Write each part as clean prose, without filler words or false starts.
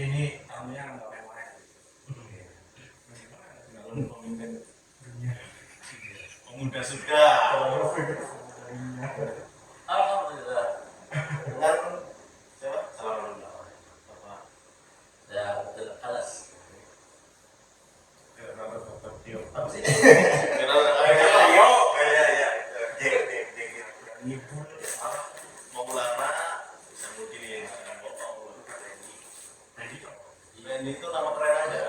ini tamunya nggak main-main. Kalau pemimpin Dunia. pemuda sudah. Alhamdulillah. Dengan siapa? Salam dulu. Bapak. Ya, betul. Alas. Apa sih? Ayo. Iya. Mau lama bisa mungkin ya. Ini itu nama keren aja.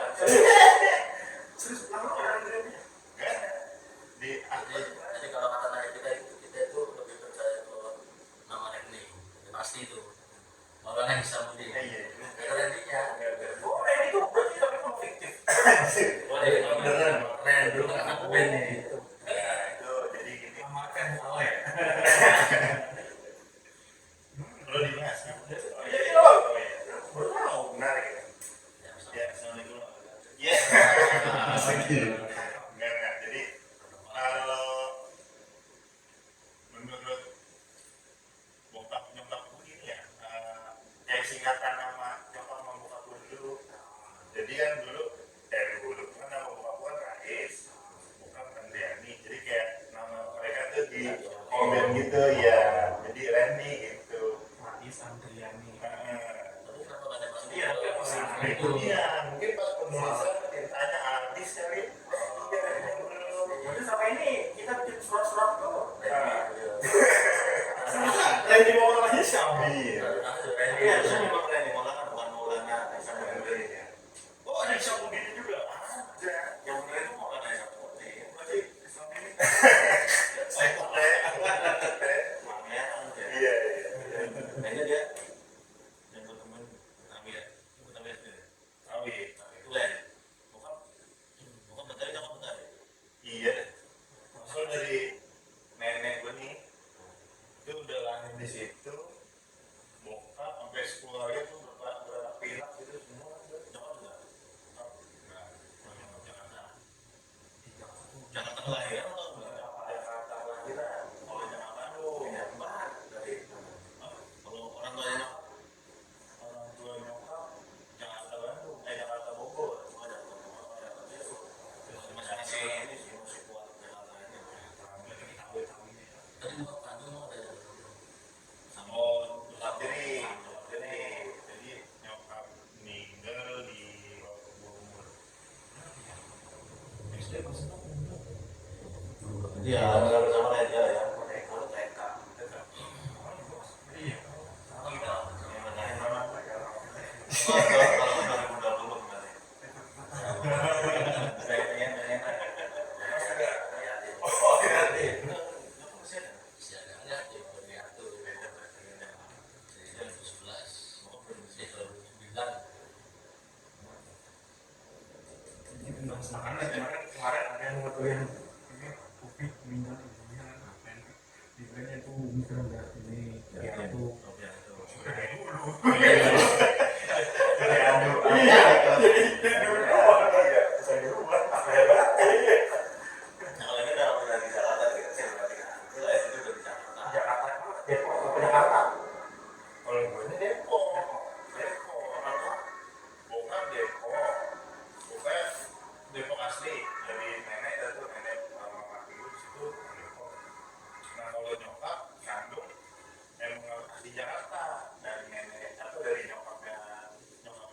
Terus apa orang kerennya? Jadi kalau kata nanya kita itu lebih percaya ke nama Randy. Pasti itu. Maulana Hisamuddin. Randy-nya. Oh, ini tuh berarti tapi fiktif. Boleh. Keren dulu kan aku band nih. Ya, itu jadi gini. Makan salah ya. Lo dimas. Oh iya. Baru tahu menarik ya. Ya, assalamualaikum. Ya. Enggak. Jadi kalau menurut bokap nyokap begini ya, kayak singkatan nama nyokap sama bokap gue dulu. Jadi kan dulu kan nama bokap gue kan Rais, bokap kan Riani. Jadi kayak nama mereka tuh di komen gitu ya. Jadi Randy gitu. Rais Andriani. Tapi kenapa nggak ada Mas Iya, Dio? itu dia. Mungkin pas penulisan ditanya artis kali. Jadi sampai ini kita bikin surat-surat tuh. Randy Maulana siapa? Iya. Randy. Iya, saya memang Randy Maulana bukan Maulana Isamuddin ya. Oh, ada Isamuddin juga. Ada. Yang benar itu Maulana Hisamuddin. Berarti Isamuddin. Saya teh. Mamanya kan dia. Iya. Kayaknya dia yang temen Amir. Ikut Amir itu. Tawi. Itu kan. Bokap bentar nyokap bentar. Iya. Asal dari nenek gue nih, itu udah lahir di situ. Bokap sampai sekeluarga tuh berapa pihak gitu semua. Nyokap juga. Jakarta kelahiran atau enggak? Jakarta kelahiran. Kalau Jakarta Bandung. Dari kalau orang tua nyokap Jakarta Bandung, Jakarta Bogor. Masih ini sih masih kuat Jakarta ini. Tadi buka Bandung mau ada. Oh, jadi nyokap meninggal di umur SD masih Iya, kalau sama aja ya. Kalau TK. Iya. Sama kita. Saya pengen. Masih ada di Boniato. Jadi 2011. Masih 2009. Ini tentang makanan kemarin ada yang ngotoin ini kopi meninggal ibunya ngapain? Dibilangnya itu misalnya udah ini ya itu sudah dari dulu. Kalau ini udah di Jakarta, kita berarti kan. Itu udah di Jakarta. Jakarta, Depok, ke Jakarta. Kalau gue ini Depok orang tua bokap Depok asli dari nenek sama kaki gue disitu Depok. Nah kalau nyokap kandung emang di Jakarta dari nenek atau dari nyokapnya nyokap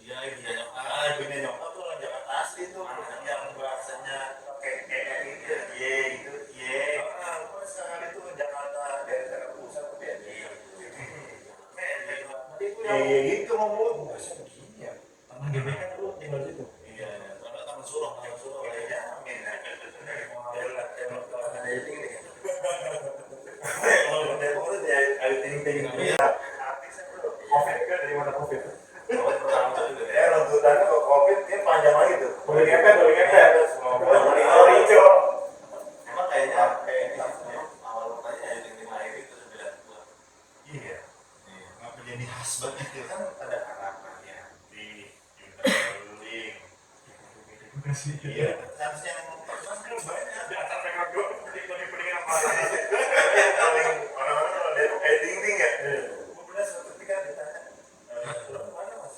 Iya, ibunya nyokap. ibunya nyokap tuh orang Jakarta asli tuh yang bahasanya kayak gitu terus sekarang itu Jakarta daerah pusat tuh ya iya gitu ngomong Begini ya. Tanah GBK dulu tinggal di situ. iya karena taman surau kayaknya amin kalau Depok itu dia ayu ting-ting artisnya bro Covid kan dari mana Covid? runtutannya kok Covid kan panjang lagi tuh Boleh ngepet. Kalau hijau Emang kayaknya awal mukanya ayu ting-ting lahir itu 92. iya ngapa jadi khas banget itu kan ada harapannya di Yudaluling iya harusnya yang pertama kan banyak Di atas rekor gue pening apa? yang paling orang-orang kalau Depok kayak ting-ting ya gue pernah suatu ketika ditanya berapa mana mas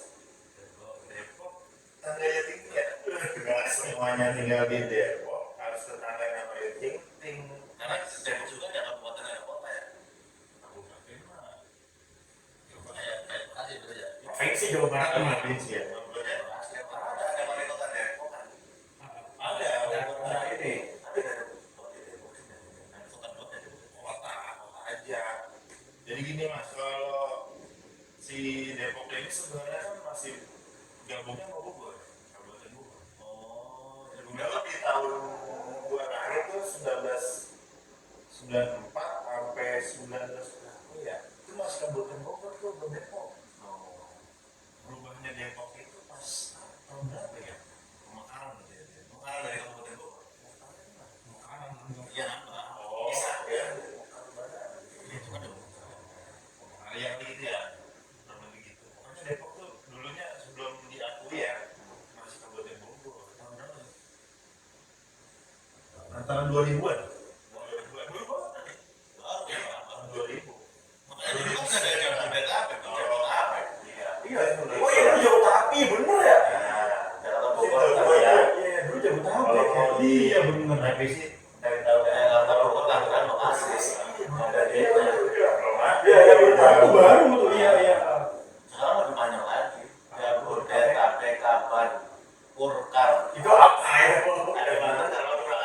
namanya tinggal di Depok harus tetangga namanya Ting Ting. Karena Depok juga ada kabupaten ada kota ya. Kabupaten mah kayak Bekasi gitu ya. Provinsi Jawa Barat kan Provinsi ya. Ada wali kota Depok kan. ada ini. Kota aja. Jadi gini Mas, kalau si Depok ini sebenarnya kan masih gabungnya sama Bogor, Kabupaten Bogor. Oh, Dulu di tahun gua lahir tuh 1994 sampai 19 ya, itu masih Kabupaten Bogor tuh belum Depok. Berubahnya Depok itu pas tahun berapa ya? Pemekaran gitu ya. Pemekaran dari Kabupaten Bogor. Makanan Iya nambah. Oh, Bisa. ya. Itu kan dong. Yang itu ya, namanya begitu. Pokoknya Depok tuh dulunya sebelum diakui ya masih Kabupaten Bogor. Tahun berapa? Antara 2000-an. 2000-an. Baru ya, Tahun 2000. makanya dulu kan nggak ada Jabodetabek, tuh Jabodetabek. Iya. Iya. Oh iya dulu Jabodetabek bener ya. Jakarta Itu Bogor dulu ya. Iya dulu Jabodetabek. Iya bener. Revisi dari tahun Jakarta Bogor kan Bekasi. Ada di Iya Jabodetabek baru tuh iya. sekarang lebih banyak lagi. Jabodetabek kapan Purkar. Itu apa ya? Ada Banten kalau Purkar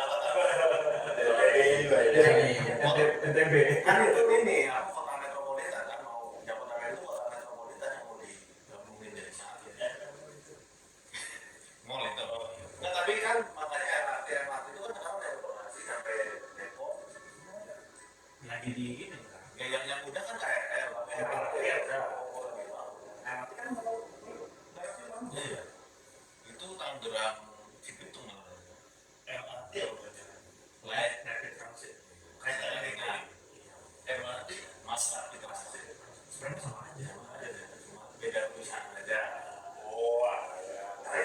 NTB. kan itu ini apa kota metropolitan kan mau Jabodetabek itu kota metropolitan yang mau digabungin jadi satu ya. Mall itu. Nah tapi kan makanya MRT itu kan sekarang dari Bekasi sampai Depok. Lagi di ini. Ya yang udah kan KRL, tapi MRT ya udah lebih bagus. MRT kan Iya. Itu Tangerang Cibitung malah. MRT ya bukan jalan. Light Rapid Transit. kayak dengan MRT masa itu masih Sebenarnya sama aja. cuma beda tulisan aja. Oh, ada.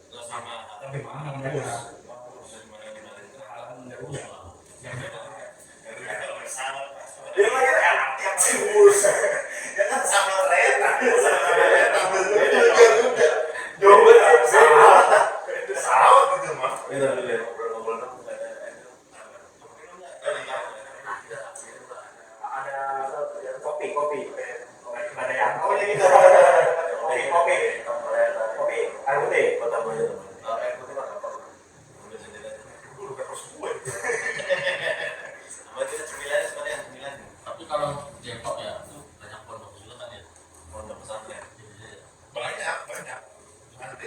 Nggak sama. Tapi mahal mereka. Gimana itu? Halang Garuda. Yang beda. Sama. Dia lagi MRT yang sibus. Ya kan sama kereta. Sama kereta. Itu Garuda. Jauh banget. Itu sawat itu mah. Kita dulu ya ngobrol-ngobrol dong. Ada kopi. Nggak ada yang tahu nih. Kopi. Air putih. Kota Boyo. Air putih mah apa? Udah sendiri aja. Gue udah terus gue. Sama kita cemilan sekalian cemilan. Tapi kalau Depok ya itu banyak pondok juga kan ya. Pondok pesantren. Banyak.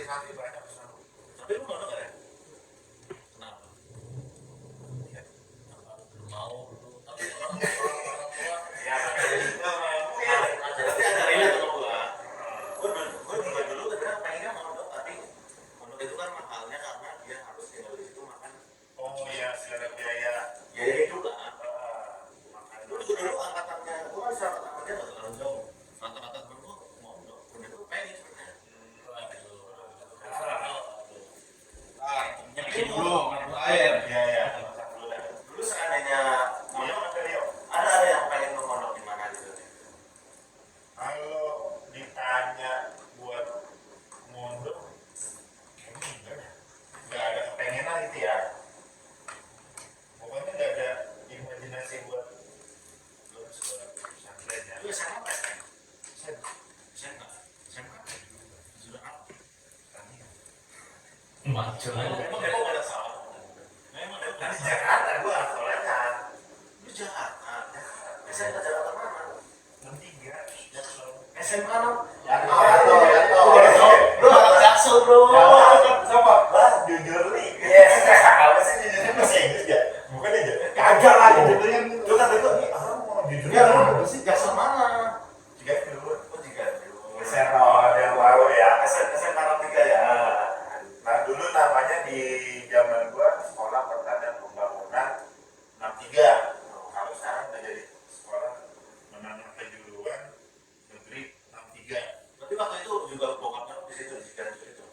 Santri banyak pesantren. Tapi lu pondok nggak ya? Kenapa? Belum mau dulu. Tapi orang tua Ya, tapi ada relate sama gua. Gua juga dulu sebenarnya pengennya mondok tapi mondok itu kan mahalnya karena dia harus tinggal di situ makan. oh iya, segala biaya. Ya itu kan. Dulu angkatannya gua kan angkatan dia nggak terlalu jauh. Rata-rata temen gua mondok. Udah gua pengen sebenarnya. Bikin dulu, ngambil air. Iya. Dulu seandainya Dia mondok, ada Rio. ada yang pengen ke mondok di mana gitu. Kalau ditanya buat mondok, kayaknya enggak ya. Nggak ada kepengenan gitu ya. Pokoknya nggak ada imajinasi buat lulus ke pesantren ya. Itu SMA apa ya? SMK. SMK sudah apa? Macam Emang Depok ada salah? Memang Depok Kan ada di salah. Jakarta gua soalnya Lu Jakarta. SMK Jakarta mana? 63. SMK no? Yanto. Bro, anak Jaksel bro. Siapa? Lah, jujur nih. Yes. Apa sih jujurnya bahasa Inggris ya? Bukan aja. kagak lah judulnya. Lu kan itu orang mau jujurnya Ya, apa sih Jaksel mana? Tiga dulu. Oh, tiga dulu. Serot yang baru ya. SMK 3 ya. Nah dulu namanya di zaman gua sekolah pertanian pembangunan 63. Kalau sekarang udah jadi sekolah menengah kejuruan negeri 63. Tapi waktu itu juga bokapnya di situ di Cikarang itu.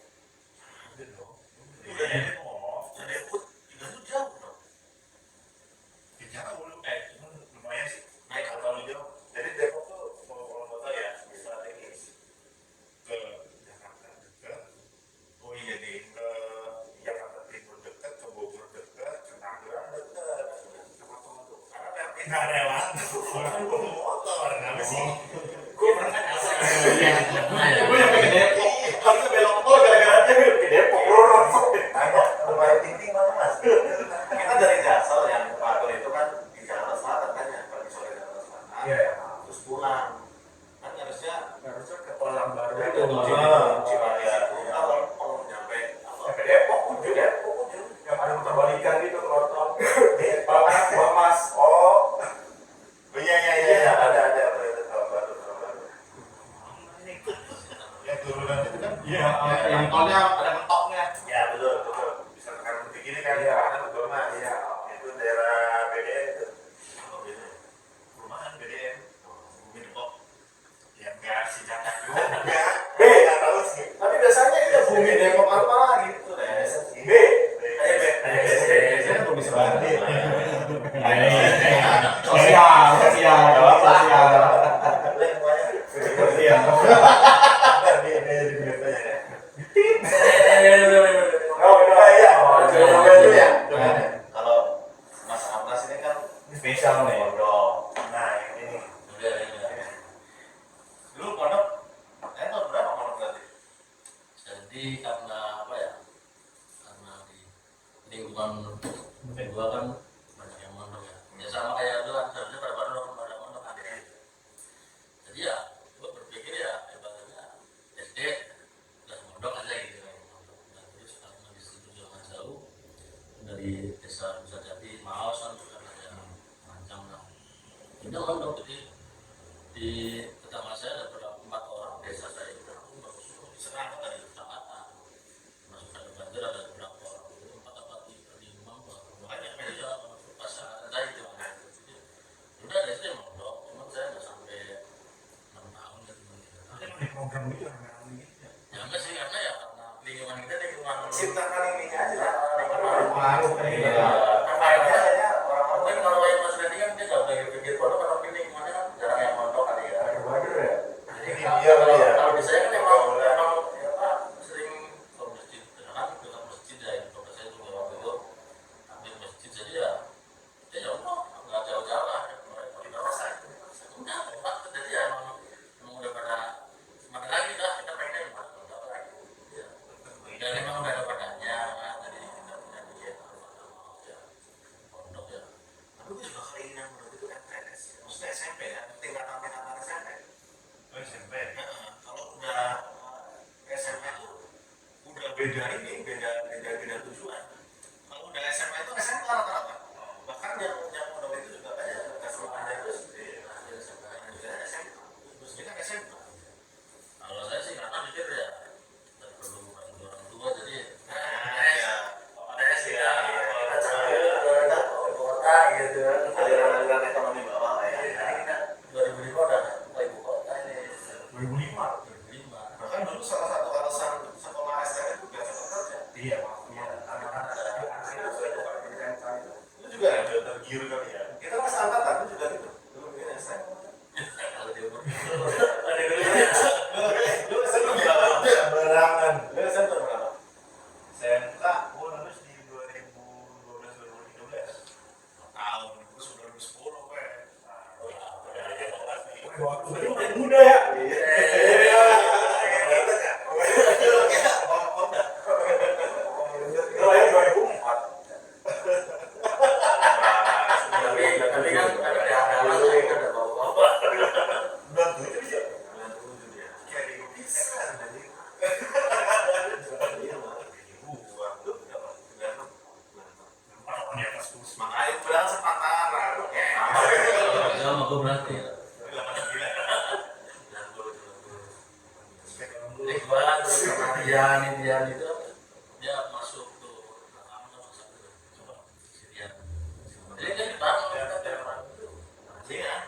motor, kenapa sih? Gue pernah asal ya. Gue nyampe ke Depok, harusnya belok tol gara-gara dia ke Depok. Tanya, rumah Tinting mana mas? Kita dari Jaksel yang Patur itu kan di Jakarta Selatan kan ya, pergi sore Jakarta Selatan. Iya. Terus pulang, kan harusnya Ke Kolam Baru itu Cimahi itu kalau mau nyampe ke Depok, ujung Depok, yang ada muter balikan gitu ke tol. Pak Mas. oh iya ada baru yang turunan itu kan Iya, yang tolnya ada mentoknya. ya betul bisa tekan begini kan Iya. karena betul mas Iya. itu daerah BDN itu perumahan BDN Bumi Depok yang nggak sih jangan juga nggak tahu sih Tapi biasanya itu Bumi Depok apa lagi? itu daerah B. Biasanya Bumi Sebandi. Sosial. Kalau Mas Abbas ini kan Spesial nih. pondok. Nah ini dulu pondok, tahun berapa pondok berarti? Jadi karena apa ya? Karena di lingkungan gua kan banyak yang mondok ya. Ya sama kayak itu kan seharusnya pada mondok ada gitu. Jadi ya gua berpikir ya ibaratnya SD udah mondok aja gitu kan. Nah, terus karena di situ jangan jauh dari desa Nusa Jati Maos kan bukan ada macam lah. Udah mondok jadi di tetangga saya ada 4 orang desa saya itu diserang dari kecamatan masuk ada banjir ada beberapa orang itu 4 di rumah banyak meja pas ada itu udah dari situ mondok cuma saya nggak sampai 6 tahun gitu Di program itu rame-rame gitu ya. ya enggak sih karena ya karena lingkungan kita lingkungan Ciptakan ininya aja lah. Pengaruh kan Iya. ya. Kayaknya orang-orang mungkin kalau yang Mas Randy kan dia nggak pikir pondok karena ini lingkungannya kan jarang yang mondok kali ya. Waduh ya. Jadi Iya, kalau iya. kalau di saya kan emang ya Pak, sering ke masjid kan dekat masjid ya kalau saya juga waktu itu hampir masjid jadi ya udah nggak jauh-jauh lah mereka di bawah saya udah Pak jadi ya emang udah pada mana lagi dah kita pengen udah lagi ya dan emang udah ada padanya kan jadi kita punya niat ya pondok ya tapi gue juga keinginan menurut itu MTS maksudnya SMP ya tingkatan SMP oh SMP kalau udah SMP itu udah beda tujuan kalau udah SMA itu SMA rata-rata bahkan yang pondok itu juga banyak kasih aja terus terus kita SMA kalau saya sih karena mikir ya nggak perlu bantu orang tua jadi ADS ya kota gitu aliran ekonomi bawah lah ya 2005 udah ke ibu kota ini 2005. 2005 bahkan dulu salah satu alasan sekolah SMA itu biar cepat kerja Iya, Pak. Iya. itu juga ada tergiur kali ya kita pas angkatan itu juga gitu dulu bikin SMA kalau di umur lu SMA berapa? Berangan. Lu SMA berapa? SMK gue lulus di 2012-2013 tahun gue 2010 gue Waktu itu udah muda ya. Iya. Kalau yang 2004. tapi kan ada alasan kan ada bapak sama aku berarti ya Iqbal terus sama Dian itu dia masuk tuh coba Sirian jadi kan bareng kita dari orang itu Dian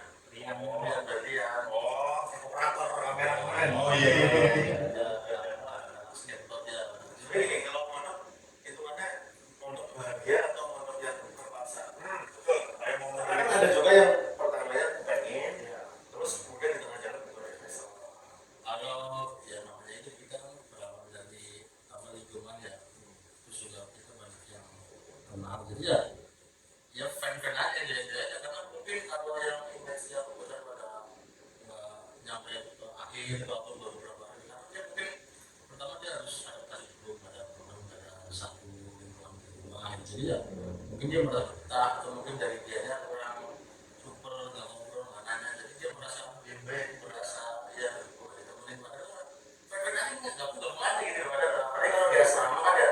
dari Dian Operator kamera kemarin. Oh, iya. Snapchat ya Jadi gini, kalau mondok hitungannya mondok bahagia atau mondok yang terpaksa? Betul. Kayak mondok kan ada juga yang pertamanya pengen, terus kemudian di tengah jalan itu ada nyesel. kalau ya namanya itu kita kan berawal dari apa lingkungan ya terus juga kita banyak yang kenal jadi ya fan aja aja karena mungkin kalau yang image-nya akhir atau beberapa hari karena dia mungkin pertama dia harus adaptasi dulu pada teman pada satu lingkungan di rumah jadi ya mungkin dia merasa betah atau mungkin dari dianya kurang super nggak ngobrol nggak nanya jadi dia merasa bimbang merasa ya temenin padahal padahal ini nggak butuh mati gitu padahal kalau dia sama kan ya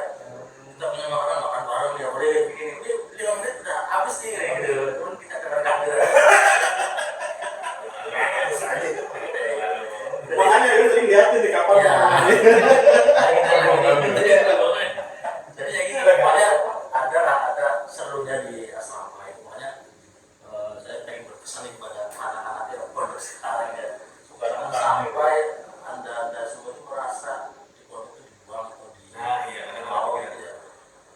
kita punya makanan makan bareng ya boleh bikin ini 5 menit udah habis nih kayak gitu pun kita dengarkan gitu. Makanya lu sering liatin di kapal. Ya. Jadi ya gitu pokoknya ada serunya di asrama itu makanya saya pengen berpesan kepada anak-anak yang pondok sekarang ya jangan sampai anda semua itu merasa di pondok itu dibuang atau di mau gitu ya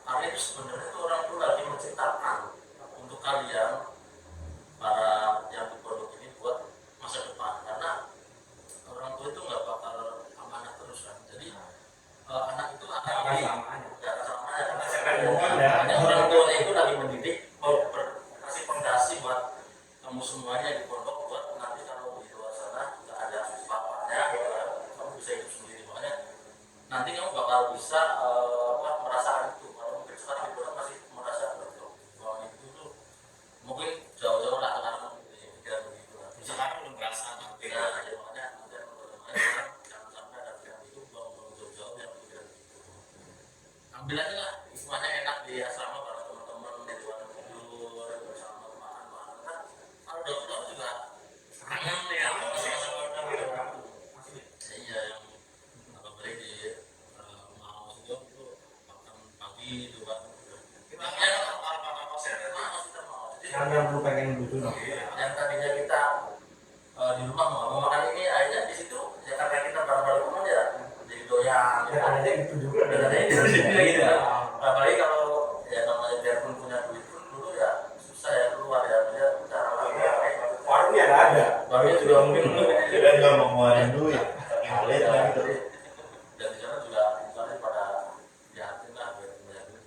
karena itu sebenarnya itu orang tua lagi menciptakan untuk kalian para yang di pondok ini buat masa depan karena orang tua itu nggak bakal amanah terus kan jadi anak itu akan hanya orang tuanya itu lagi mendidik mau kasih fondasi buat kamu semuanya di pondok buat nanti kalau di luar sana nggak ada papanya gitu kan kamu bisa hidup sendiri makanya nanti kamu bakal bisa merasakan itu kalau mungkin sekarang di pondok masih merasa bahwa itu tuh mungkin jauh-jauh lah karena pikiran begitu kan Sekarang belum berasa nanti. ya makanya jangan sampai ada pikiran itu buang-buang jauh-jauh yang pikiran itu ambil aja lah semuanya enak di asrama bareng teman-teman di luar tidur bersama makan kan kalau udah pulang juga kangen ya iya yang apalagi di mau juga itu makan pagi itu kan Kita kan makan kos ya. kita mau jadi Yang lu pengen gitu. yang tadinya kita di rumah mau makan ini akhirnya di situ ya karena kita bareng-bareng teman ya jadi doyan Ya ada gitu juga. bedanya itu gitu apalagi kalau ya namanya biarpun punya duit pun dulu ya susah ya keluar ya dia jarang lah Warungnya nggak ada. barunya juga mungkin Kita nggak mau ngeluarin duit. Ngalir lah gitu. dan di sana juga misalnya pada jahatin lah biar banyak duit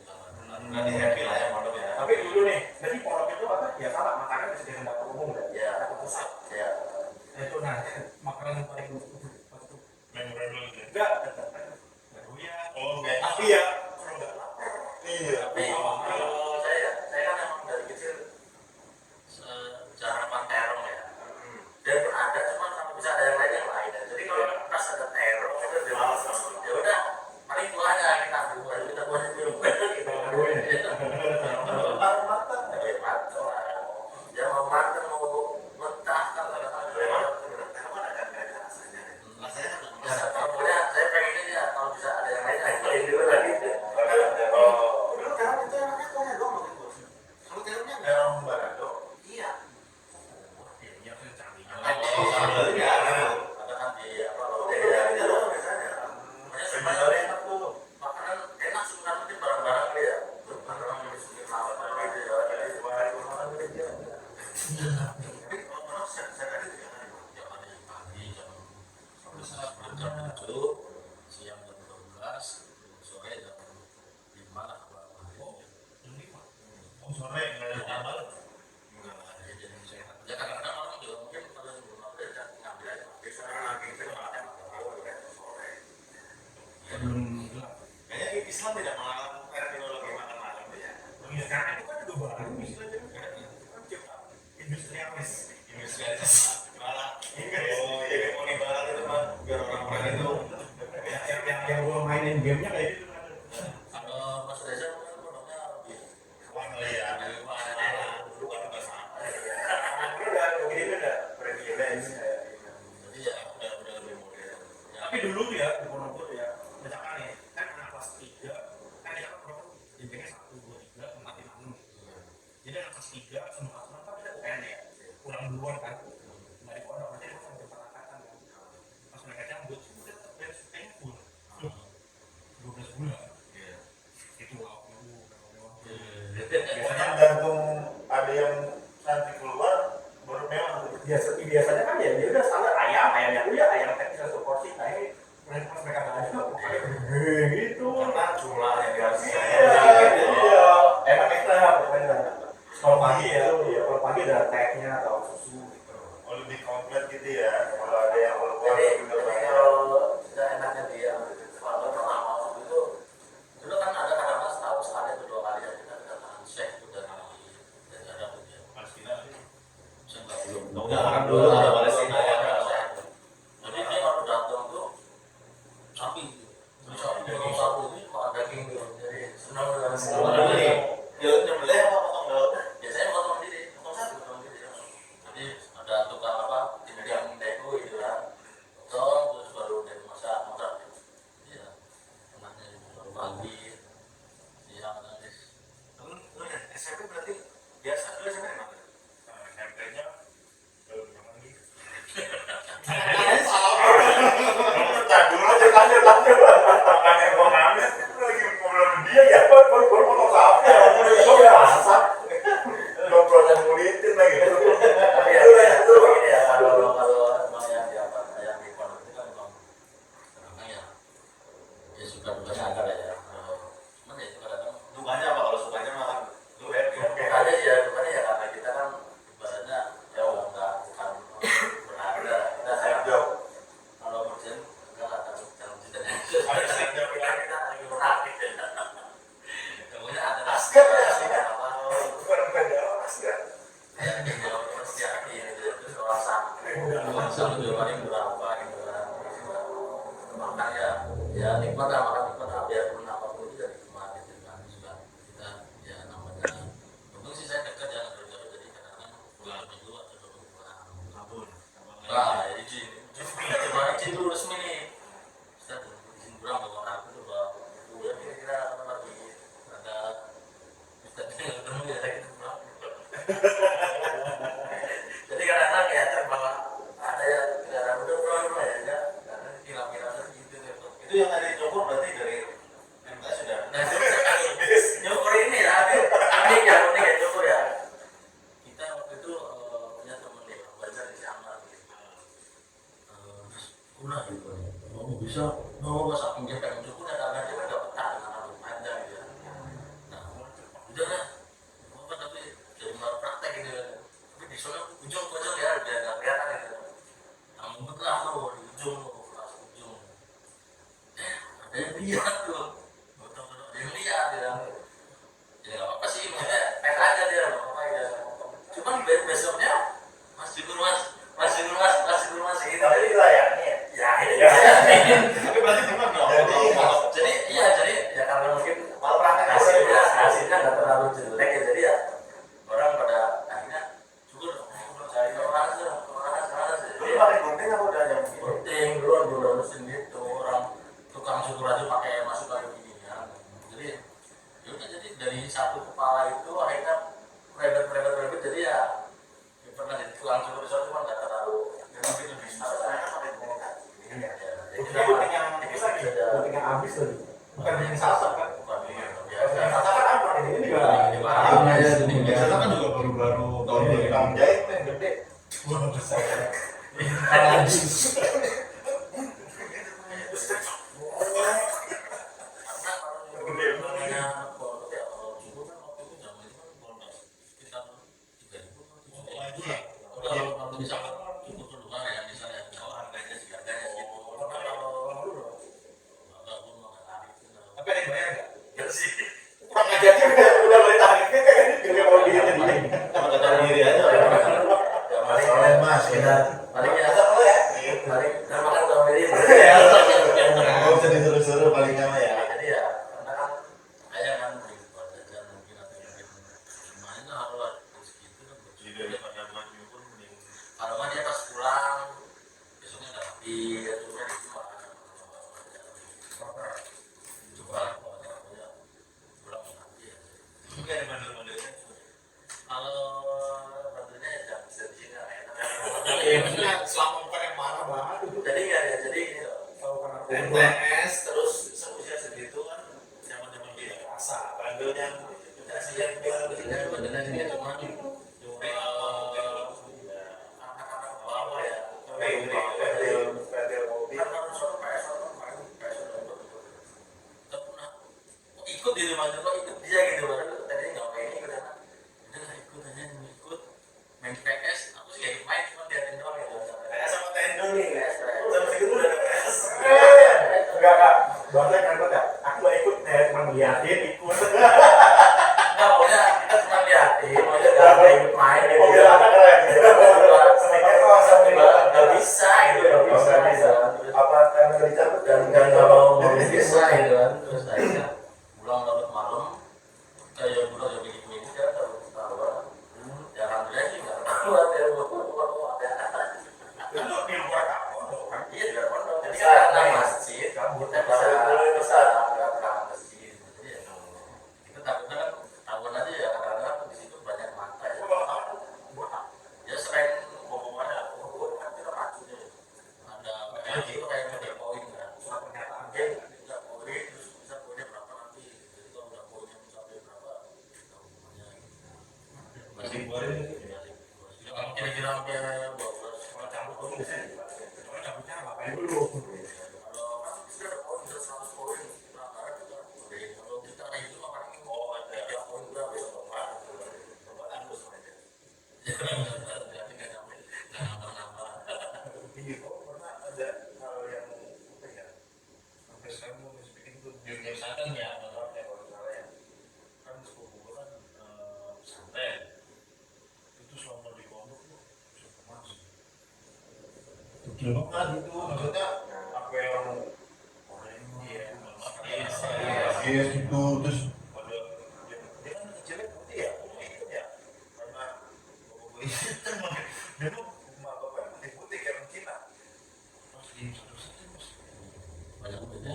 Nanti happy lah ya pondok ya. Tapi dulu nih, jadi pondok itu apa? Ya salah, makanan disediakan dapur umum kan? ya Pusat. ya Nah, itu nah makanan yang paling waktu Memorable gitu. enggak baru ya. Oh enggak. Tapi ya kalau nggak lapar. Iya. tapi kalau saya kan emang dari kecil jarang makan terong ya dia pun ada cuma kalau bisa ada yang lain ya jadi kalau pas ada terong itu dia malas ya udah paling buahnya kita ambil baru kita buahnya dulu gitu Matang. matang lah ya mau matang mau mentah kan pokoknya saya pengen ini ya kalau bisa ada yang lain dulu lagi Dulu terong itu enaknya tuh doang makin bos. Kalau terongnya enggak. Terong balado. Iya. Iya kan canggih. ada kan di apa loh Sebenarnya enak tuh. makanan enak sih kan mungkin barang-barang ya barang di sini lawan gitu ya jadi pagi jam 7 siang jam 12 sore jam 5 lah Oh sore nggak ada tambal. jadi sehat ya kadang-kadang orang juga mungkin kalau yang belum apa ya ngambil aja biasanya lagi itu makan sore Belum gelap. Kayaknya Islam tidak melarang teknologi makan malam ya. Ya karena itu kan udah baru istilahnya kan industrialis. Industrialis malah. Oh iya mau di barat itu mah biar orang-orang itu. Yang gua mainin gamenya kayak gitu. kalau Mas Reza mungkin produknya lebih Wah ya. Dulu kan juga sama. Dulu udah begini udah privilege. jadi ya udah lebih modern ya Tapi dulu tuh ya di Ponorogo tuh ya, misalkan nih kan anak kelas 3 kan kita kan jenjangnya 1, 2, 3, 4, 5, 6. Jadi anak kelas 3 sama kelas 6 kan kita UN ya, pulang duluan kan. Dari pondok nanti kita sampai tempat angkatan kan. Pas mereka cabut, udah tetap beres kayaknya full. 12 bulan. Itu wow, Biasanya gantung ada yang nanti keluar baru mewah tuh. biasanya kan ya dia udah standar ayamnya tuh ya ayam teknis satu porsi. Nah ini mereka nggak ada makanya gede gitu. Karena jumlahnya biasa. Iya, enak ekstra pokoknya. Kalau pagi ya, kalau pagi ada tehnya atau susu gitu. Oh lebih komplit gitu ya. Kalau ada yang keluar suka-dukanya ada lah ya. Cuman ya itu kadang Dukanya apa? Kalau sukanya mah lu happy. dukanya ya karena kita kan ibaratnya ya nggak bukan berharga kita Side job. kalau kerjaan enggak lah takut kalau kita Ada side job kita lagi merakit ya kemudian ada Asgar ya, Asgar. apa Bukan Jawa, Asgar. ya jauh pasti hati itu rasa juga paling berapa gitu kan makan ya nikmat lah makan nikmat lah biarpun apapun itu dari kemarin gitu kan juga kita ya namanya untung sih saya dekat ya jauh-jauh jadi kadang-kadang pulang minggu atau 2 minggu pulang nah ya izin coba izin dulu resmi nih kita izin pulang bawa aku tuh bawa buku ya kira-kira apa lagi ada kita ketemu ya kita pulang jadi kadang-kadang ya terbawa ada ya kendaraan udah pulang ya karena kira-kira gitu Itu yang ada di Jogor berarti dari MK sudah. nah Jogor ini ya unik ya Jogor ya kita waktu itu punya temen ya belajar di sana gitu terus udah gitu bisa pas aku dia pengen Jogor karena dia kan gak betah dengan rambut panjang gitu nah udah lah tapi jadi malah praktek gitu tapi di sana ujung ya biar gak kelihatan gitu nah mumpet lah tuh di ujung kelas ujung ada yang lihat tuh ada yang lihat dia ya gak apa-apa sih maksudnya pengen aja dia gak apa-apa ya cuman besoknya mas Jukur mas gitu Tapi dilayani ya. ya ini Tapi berarti benar dong. jadi ya karena mungkin Kalau praktek hasilnya nggak terlalu jelek ya jadi ya orang pada akhirnya syukur cari orang sih Dulu pakai gunting apa udah yang begini? penting belum mesin gitu orang tukang syukur aja pakai masuk kayak gini ya jadi yaudah jadi dari satu kepala itu akhirnya rebet jadi ya pernah jadi tukang syukur di sana cuma nggak terlalu mungkin lebih susah Gunting yang gunting yang habis lagi. Bukan yang sasar kan? Yang sasar kan apa? Ini juga. Biasanya kan juga baru-baru tahun ini Yang jahit tuh yang gede. wah besar. Tapi ada yang bayar nggak? Kurang aja sih udah boleh tarifnya kayak gini juga mau diri diri. Sama kata diri aja. Mas, kita paling ya, Kalau ya. paling nama kan tahu diri. Nggak usah disuruh-suruh paling lama ya. Jadi ya, karena kan ayah kan buat jajan mungkin atau mungkin gimana harus segitu kan. Kalau kan dia pas pulang besoknya nggak rapi, ya cuma di rumah kan. Coba ya pulang rapi ya. Mungkin ada bandel-bandelnya. Kalau bantunya ya jangan bisa di sini lah ya. Maksudnya selama bukan yang marah banget itu. Jadi nggak ya, jadi gini loh. Kalau karena NTS terus seusia segitu kan zaman-zaman dia rasa bandelnya yang Ya benar ini cuma nyuri apa mungkin anak-anak bawah ya. bandel mobil. Karena soal PS kita pernah ikut di rumah juga ikut dia gitu baru tadi nggak main ikut karena udah ikut aja ikut main PS aku sih gak main cuma liatin doang gitu. PS sama Tendo nih. PS. Zaman segitu udah ada PS. Enggak. Bahasa kan ya. Aku nggak ikut cuma ngeliatin ikut. Nggak pokoknya kita cuma liatin, pokoknya nggak ikut main gitu. Mobil anak keren. Nggak bisa gitu, nggak bisa. Apa karena nggak dicabut Dan nggak mau bisa gitu kan. Terus akhirnya pulang larut malam kayak pulang jam ini kan kalau ketawa ya alhamdulillah sih nggak keluar ya keluar ada Itu di luar kampung kan. iya di luar pondok jadi kan ada masjid kita bisa berangkat masjid jadi ya kita takutnya kan tahun aja ya karena di situ banyak mata ya ya selain hubungannya kan kita racunnya ada kayak gitu kayak ada poin kan surat pernyataan dia nggak boleh terus bisa boleh berapa Nah gitu maksudnya apa yang orang ini ya yes itu terus pada dia kan kecilnya putih ya itu ya karena bapak dia tuh rumah bapak putih putih kayak orang Cina terus di terus banyak beda.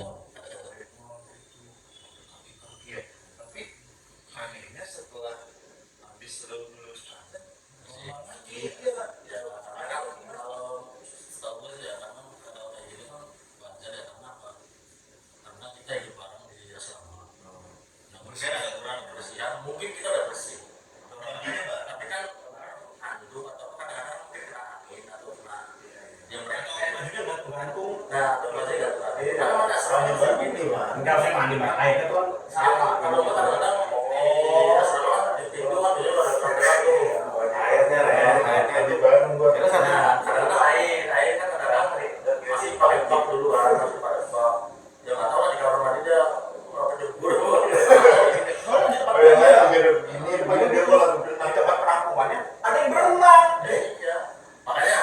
kaki tapi anehnya setelah habis lulus praktek Masih iya kan ya karena kalau setahu gue sih ya karena kalau kayak gini kan wajar ya karena apa? Karena kita hidup bareng di asrama. Nah, bersihan agak kurang bersihan. Mungkin kita udah bersih. Tapi kan anduk atau kadang-kadang mungkin kena angin atau kena dia merepet. bajunya udah tergantung. Nah, termasuk nggak tuh. Karena mana asrama juga gini mah. Enggak usah mandi air itu kan Sama. Kalau gue kadang-kadang di asrama di pintu kan dia udah terdekat tuh. airnya di Bandung gua Nah, kadang-kadang air kan kadang-kadang masih pakai bak dulu kan, masih pakai bak. Ya nggak tahu lah di kamar mandi dia apa nyebur. oh ya saya ini dia gua langsung di tempat penampungannya ada yang berenang. Iya. Makanya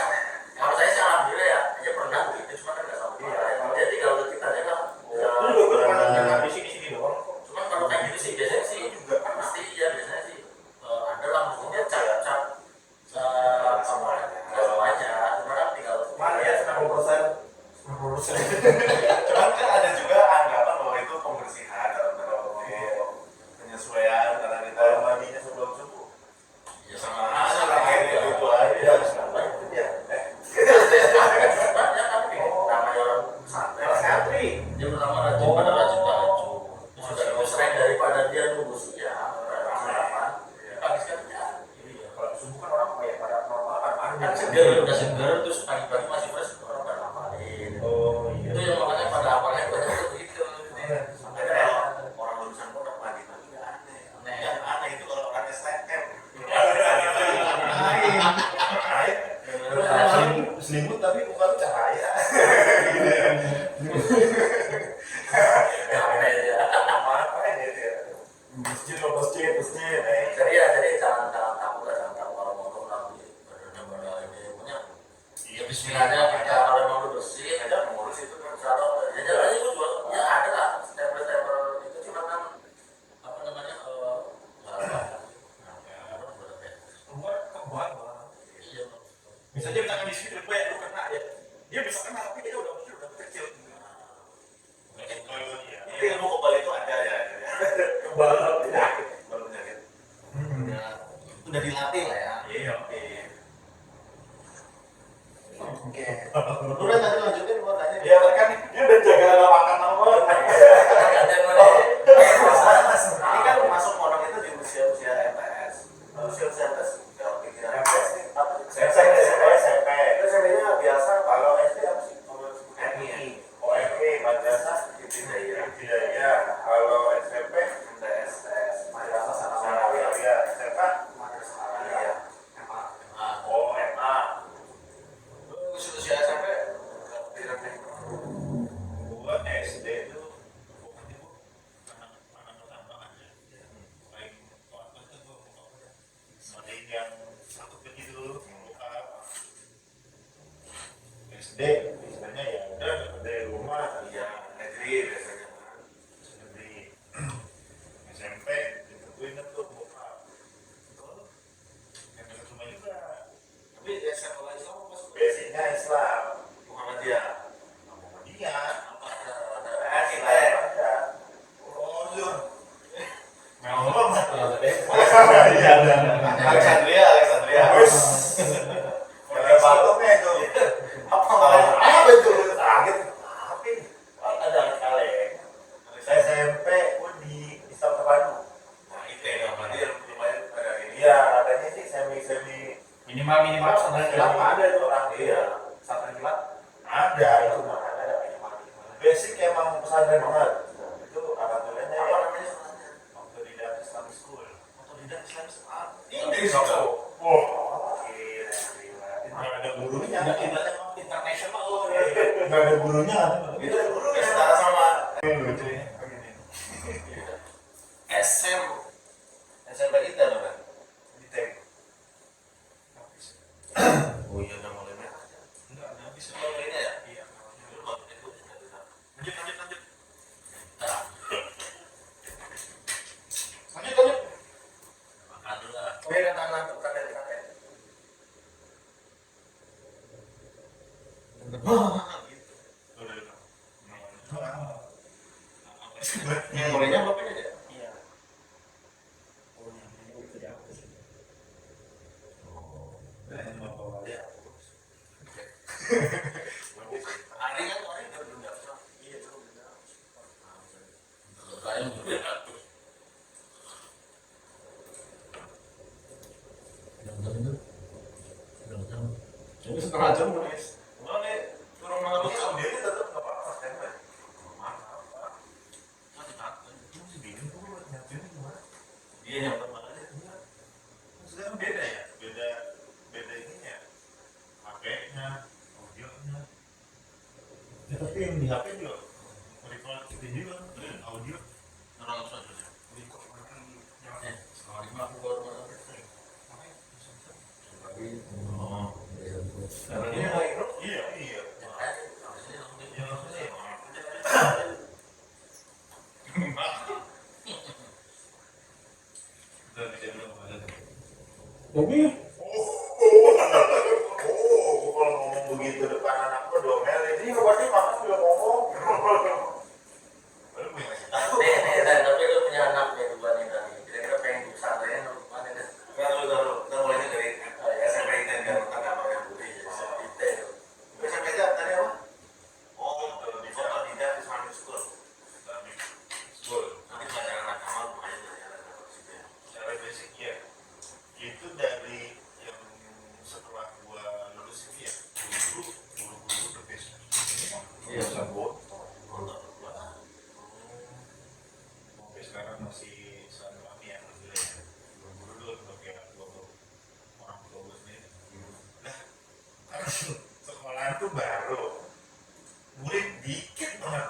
kalau saya sih alhamdulillah ya, dia pernah begitu, cuma kan nggak sama dia. Dia tinggal di kita aja kan. Ya, Lu juga pernah berenang di sini doang. cuman kalau kayak gitu sih biasanya sih juga pasti ya biasanya sih ada lah mesti dia cap apa kalau aja, cuma kan tinggal Mana ya 90%? 90%. cuman kan ada juga anggapan bahwa itu pembersihan dalam tanda kutip penyesuaian karena kita mandinya sebelum subuh ya sama aja aja lah kayak gitu aja sama itu dia. eh Banyak kan namanya orang santai lah. Santri. Dia pertama rajin pada rajin baju, terus udah lebih sering daripada dia nunggu siang sarapan. Pagi sekali ya, ini ya. Kalau subuh kan orang kayak pada normal kan mandi. Kan seger, udah seger, terus pagi-pagi masih fresh, orang pada ngapain. oh iya Itu yang makanya pada awalnya banyak tuh begitu. sampai kalau orang lulusan pondok mandi nggak aneh Aneh. yang aneh itu kalau orang STM selimut tapi muka lu cahaya Ya aneh ya. apa gitu ya Masjid. Jadi jangan takut lah, jangan takut kalau mau nanti pada ini punya. Ya Bismillahnya kita kalau mau udah bersih, aja ngurus itu kan kalau ya jalan aja itu juga ya ada lah stempel-stempel itu cuma kan apa namanya nggak apa Rumah kebal malah. iya Bisa aja misalkan di sini lu kena ya. Dia bisa kena tapi dia udah kecil. Tapi ilmu kebal itu ada ya Kebal ya. baru penyakit udah dilatih lah ya. Iya. oke Udah tadi lanjutin gua tanya. ya kan dia udah jaga makan nomor Ini kan masuk pondok itu di usia-usia MTS. Usia-usia MTS kalau pikiran MTS nih apa sih? SMP SMP-nya biasa. kalau SD apa sih MI. OMI madrasah ibtidaiyah kalau SMP MTS, madrasah sanawiyah sanawiyah. SMA Madrasah sanawiyah. MA. oh MA Usia SMP pikiran nih. gua SD itu pokoknya gua anak pertama aja paling waktu itu gua sering yang satu begitu muka SD istilahnya ya udah deket dari rumah Iya, negeri biasanya. negeri SMP itu gue inget tuh muka yang dekat rumah juga Tapi dia sekolah Islam apa sih? basicnya Islam Muhammadiyah. Muhammadiyah Apa ada kita aja oh Zur ngomong iya Alexandria. wes ada patungnya itu apa itu kaget apa ini ada kaleng SMP gue di Islam Terpadu Nah itu ya, berarti yang lumayan ada ini. iya katanya sih semi Minimal santri kilat mah ada itu orang. iya Santri kilat. ada itu mah ada basic emang pesantren banget itu alhamdulillahnya Apa ya namanya sekolahnya? Autodidak Islamic School Otodidak Islam Sekolah. ini di situ wah Nggak ada gurunya. Kiblatnya mau internasional loh. Nggak ada gurunya kan? itu ada gurunya setara sama SMP kita loh kan. di tank Oh iya udah mulai merah. Enggak, habis. Memorinya bapaknya dia. Iya. Oh, namanya itu dihapus. Dan bapak wali hapus. Ari kan kemarin belum daftar. Iya belum dihapus. Saya belum daftar. Ini setengah jam guys. Mana turun malam ini update tetap nggak apa-apa kan Pak? Apa? Itu masih bingung tuh buat nyatuin gimana? Iya yang pertama aja. Maksudnya kan beda ya, beda ininya, HP-nya, audionya. Ya, tapi yang di HP juga record video kan, audio. Orang saja. Record orang Setengah lima aku baru masuk. Oh, Karena dia naik terus, iya. ya, habis ini langsung Ya, dia. udah bisa bilang apa aja. Tapi Kalau ngomong begitu depan anak lo domelin, ini berarti makan juga ngomong. Baru gue ngasih tahu. Tapi lu punya anak ya dua nih tadi. Kira-kira pengen di pesantren atau gimana deh? Kita mulainya dari SMP itu kan apa yang budi. SMP aja tadi apa? Oh, di kota tidak Islamic School. Islamic School. Nanti pelajaran agama lumayan belajar situ ya. Secara basic ya, itu dari yang setelah gua lulus ini ya, guru-guru the best. Iya. Sabot. Mantap banget. Sampai sekarang masih selalu kami yang gila ya. Guru-guru dulu untuk kayak gua orang tua gua sendiri. Nah, kan sekolah itu baru, murid dikit banget.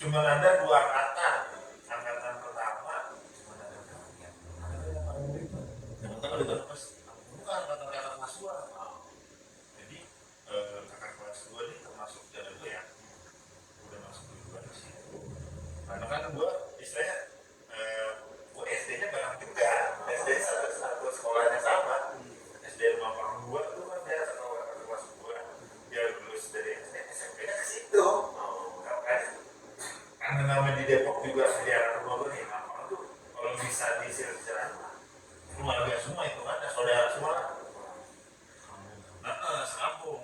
Cuma ada 2 angkatan. Angkatan pertama cuma ada yang Yang pertama itu. bukan angkatan kakak kelas 2. Jadi kakak kelas 2 ini termasuk dari gue ya. Udah masuk duluan di situ. Karena kan gue istilahnya gue SD-nya bareng juga. SD satu sekolahnya sama. SD rumah orang gue tuh kan dia satu kakak kelas 2. Dia lulus dari SD, SMP-nya ke situ. Karena namanya di Depok juga di arah rumah gue nih, apa tuh kalau bisa disir-siran keluarga semua itu kan, saudara semua lah. Nah, sekampung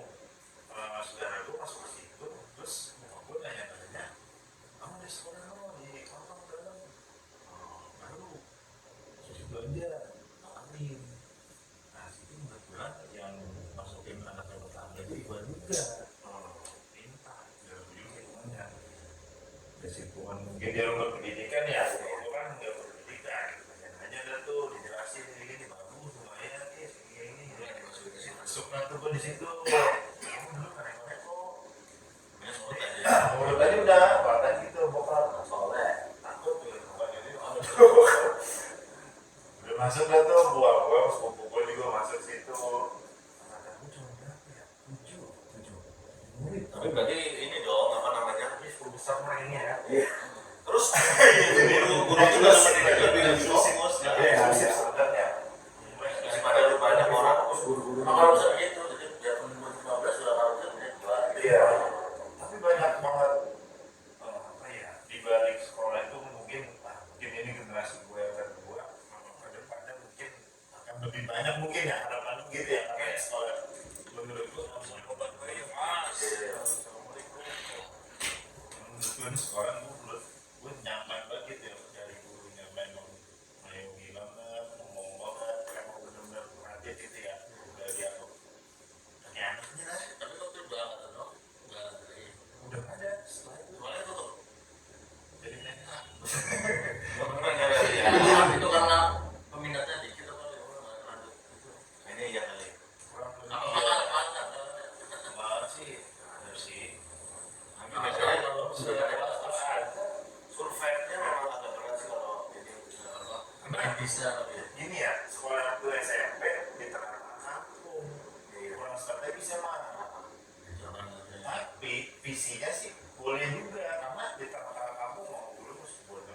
saudara gue masuk ke situ, terus nyokap gue nanya-nanya, kamu di sekolah lo di kampung dalam? Baru, situ aja, ngapain? Nah, situ kebetulan yang masukin anak yang pertama itu gue juga. Pintar, dari dulu gimana? Kesikuan mungkin dia untuk pendidikan ya, itu kan nggak berpendidikan. Hanya ada tuh dijelasin ini bagus, lumayan nih, ini. Suka tuh gue di situ. Kamu dulu keren-keren kok. Ya soalnya tadi. Mulut aja udah, bahkan gitu, bokap. Soalnya. Takut tuh, bukan jadi. Udah masuk dah tuh, gua sepupu gua juga masuk situ. Angkatan gua cuma berapa ya? 7 murid. Tapi berarti ini dong apa namanya? Tapi 10 besar mereka ya. Terus guru Itu juga lebih diskusi mus. Iya, sebenarnya. Daripada lu banyak orang terus Guru-guru kalau bisa begitu, jadi biar 2015 sudah harusnya punya dua. Iya, tapi banyak banget apa ya di balik sekolah itu mungkin mungkin ini generasi gue yang kedua ke depannya mungkin akan lebih banyak mungkin ya harapan gitu ya kayak sekolah menurut gue sobat gue ya mas assalamualaikum menurut gue ini sekolah gue nyaman banget gitu ya dari gurunya memang mengayomi banget ngomong banget emang benar-benar perhatian gitu ya dari aku kayak anaknya lah. Tapi kok itu udah nggak tahu, nggak dari. Udah ada setelah itu Soalnya itu tuh. jadi nenek Itu karena peminatnya dikit apa gimana lanjut itu. ini ya kali kurang Apa apa sih ada sih tapi biasanya kalau sudah ada kelas survive-nya memang agak berat sih kalau ini apa bisa tapi ini ya sekolah tuh SMP di tengah-tengah kampung kurang strategis emang tapi visinya sih boleh juga karena di tengah-tengah kampung mau dulu mesti buat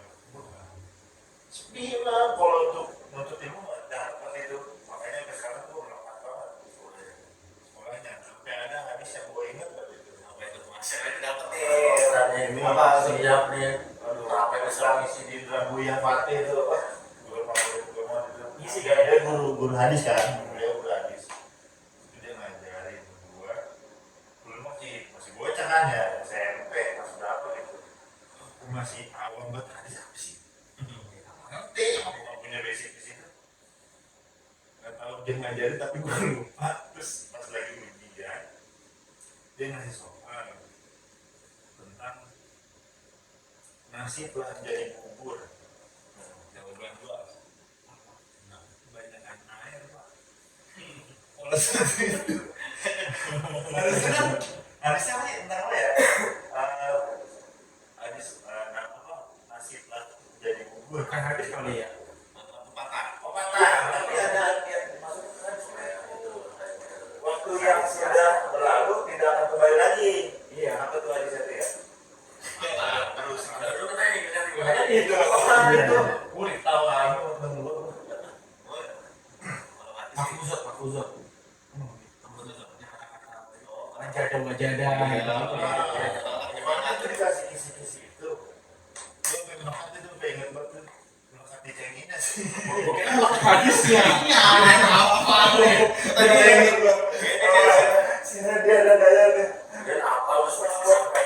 sepi lah kalau untuk nuntut ilmu nggak dapat itu makanya sampai sekarang tuh melekat banget sekolahnya sampai ada habis yang gue ingat gak itu apa itu masih dapat ini apa siap nih Islam isi di Rabu yang mati itu apa? Guru favorit gue mau isi kan dia guru hadis kan, dia guru hadis. Itu dia ngajarin gue, dulu masih bocah kan ya, SMP kelas berapa gitu. Aku masih awam banget hadis apa sih? Ngerti, aku nggak punya basic di situ. Nggak tahu dia ngajarin tapi gue lupa. Terus pas lagi ujian, dia ngasih soal tentang nasiblah jadi kubur. Jawaban gua kebanyakan air pak. Oleh sebab itu harusnya apa ya tentang apa ya? Nasiblah jadi kubur. Bukan hadis kali ya. Patah. Tapi ada yang masuk hadis itu. Waktu yang sudah berlalu tidak akan kembali lagi. Iya. Apa tuh hadis itu ya? Terus itu kulit tahu aku dulu. Makuzot. Jadah wajadah. Gimana tuh dikasih kisi-kisi itu? Gue pengen makan itu pengen banget makan di cenginya sih. Bukan hadisnya. Ada apa deh? Sini dia ada daya deh. Dan apa harus sampai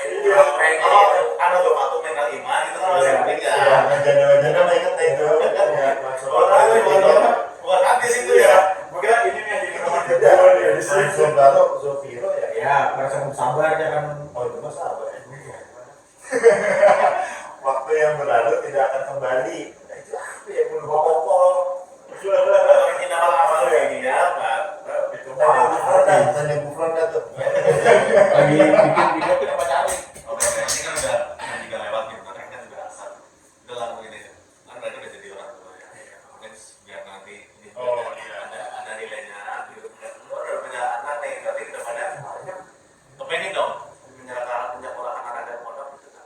Anak tuh patuh mental iman itu kan masih penting ya. Jadah-jadah mereka itu. Bukan hadis itu ya. Mungkin ini yang jadi nomor jadah ya. Di sini Zofiro ya. Ya, perasaan sabar ya kan. Oh itu mah sabar ya. Waktu yang berlalu tidak akan kembali. Nah, itu apa ya? Pokok-pokok. Ini nama amal yang ini apa? Itu tanya Gufron dah tuh. Lagi bikin video kita cari. oke ini kan udah juga lewat gitu kan udah asal udah langsung ini kan mereka udah jadi orang tua ya mungkin biar nanti ini Oh, iya. ada nilainya gitu udah punya anak nih tapi kedepannya kepengen dong menyekolahkan anak dan pondok gitu kan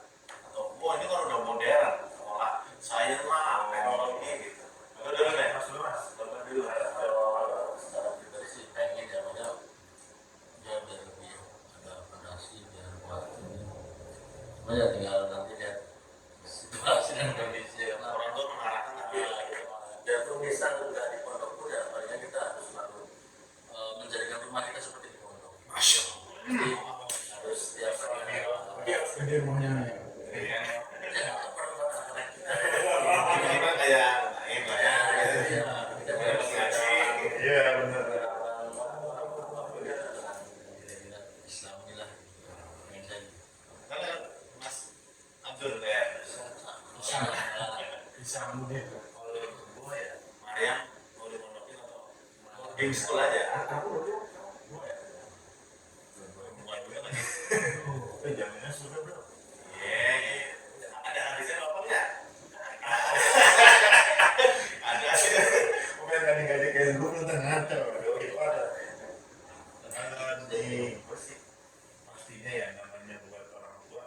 atau wah ini kan udah modern sekolah sains lah teknologi gitu dulu deh Mas dulu mas. dulu kalau secara pribadi sih pengen ya makanya dia biar lebih ada fondasi biar kuat cuma ya tinggal nanti lihat situasi dan kondisi karena orang tua mengarahkan dan tulisan juga di pondok pun ya paling kita harus selalu menjadikan rumah kita seperti di pondok. Masya Jadi harus setiap hari Allah. Gede rumahnya. Ini kan kayak lain lah ya. Iya benar. Islam inilah yang saya Karena Mas Abdul ya. Bisa kemudian. oleh gue ya Mariam mau dipondokin atau di sekolah aja bukan gue lagi Jaminnya sudah bro. iya ada hadisnya apa enggak ada Bukan gading-gading kayak dulu tentang ngaco. Itu ada. Di pastinya ya namanya buat orang tua,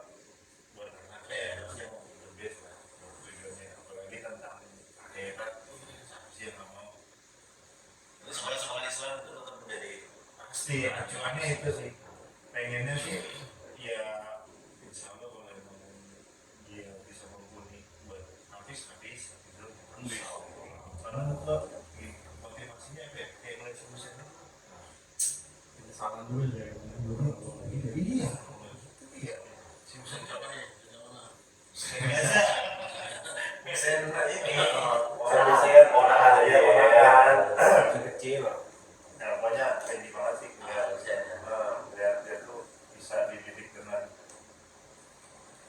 buat anak ya harusnya mau the best lah. Tujuannya apalagi tentang akhirat sih yang nggak mau. terus sekolah Islam itu tetap menjadi Pasti acuannya itu sih. Pengennya sih ya insya Allah kalau emang dia bisa mumpuni buat habis dulu. Karena itu motivasinya kayak mulai sebesar Kita salah dulu ya. Iya. iya. si Musa siapa nih dari mana Biasa. Biasanya ini orang saya orang ada ya orang Kecil. ya pokoknya tinggi banget sih lihat dia tuh bisa dididik dengan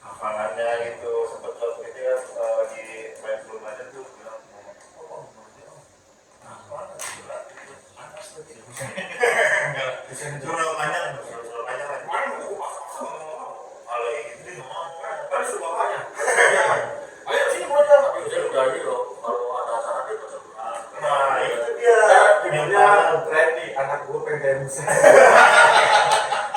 hafalannya gitu sempet waktu itu ya di main belum aja tuh bilang panas tuh enggak surau panjang kalau ini kan surau panjang ayo sini belajar saya udah ini loh kalau ada acara dia baca Quran nah itu dia Judulnya Randy, anak gue pengen bisa.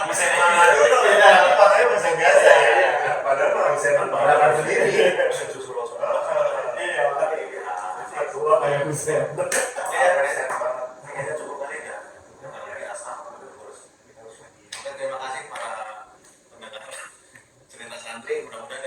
bisa mana dulu ya pakai bahasa biasa ya padahal orang bisa menggunakan sendiri susu rasul iya tua kayak Buset kayaknya cukup kali ya dari asal terus oke terima kasih para pendengar cerita santri mudah-mudahan